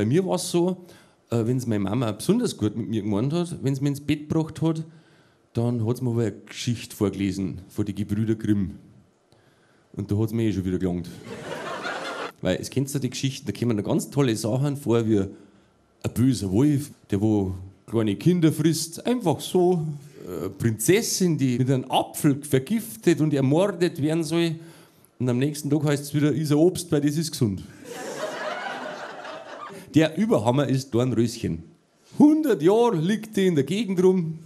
bei mir war es so, wenn es meine Mama besonders gut mit mir gemeint hat, wenn sie mich ins Bett gebracht hat, dann hat sie mir aber eine Geschichte vorgelesen von den Gebrüder Grimm. Und da hat es mir schon wieder gelangt. Weil, es kennt ja die Geschichten, da kommen da ganz tolle Sachen vor, wie ein böser Wolf, der wo kleine Kinder frisst. Einfach so. Eine Prinzessin, die mit einem Apfel vergiftet und ermordet werden soll. Und am nächsten Tag heißt es wieder, ist ein Obst, weil das ist gesund. Der Überhammer ist Dornröschen. 100 Jahre liegt die in der Gegend rum.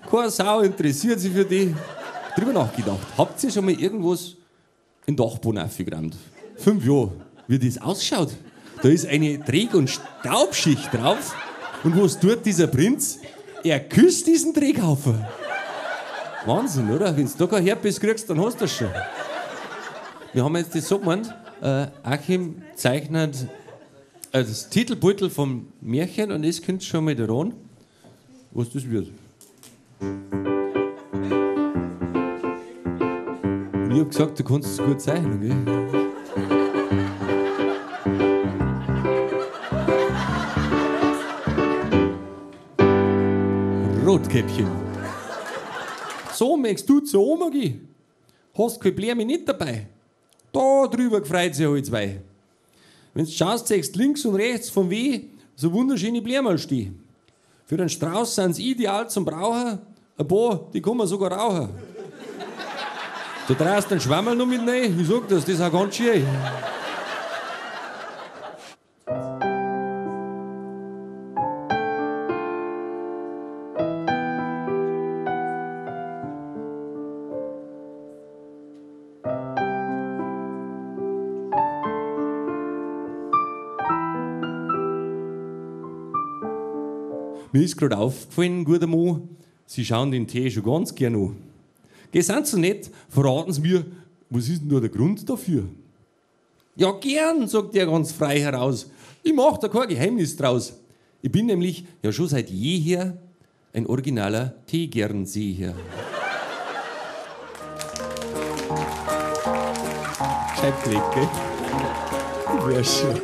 Keine Sau interessiert sich für die. Drüber nachgedacht. Habt ihr schon mal irgendwas in den Dachboden aufgerammt? 5 Jahre. Wie das ausschaut. Da ist eine Träg- und Staubschicht drauf. Und was tut dieser Prinz? Er küsst diesen Träghaufen. Wahnsinn, oder? Wenn du da kein Herpes kriegst, dann hast du das schon. Wir haben jetzt das so gemeint, Achim zeichnet das Titelbeutel vom Märchen und das könnt ihr schon mal da ran, was das wird. Und ich hab gesagt, du kannst es gut zeichnen, gell? Rotkäppchen. So möchtest du zur Oma gehen? Hast kein Blärmi nicht dabei? Da drüber gefreut sich halt zwei. Wenn du schaust, siehst links und rechts vom Weh so wunderschöne Blärmal stehen. Für den Strauß sind sie ideal zum Brauchen. Ein paar, die kann man sogar rauchen. Du traust den Schwammerl noch mit rein. Ich sag das ist auch ganz schön. Mir ist gerade aufgefallen, guter Mann, Sie schauen den Tee schon ganz gern an. Geh, sind Sie nett, verraten Sie mir, was ist denn da der Grund dafür? Ja, gern, sagt er ganz frei heraus. Ich mach da kein Geheimnis draus. Ich bin nämlich ja schon seit jeher ein originaler Teegernseher. Scheibkleck, gell? Ja, schon.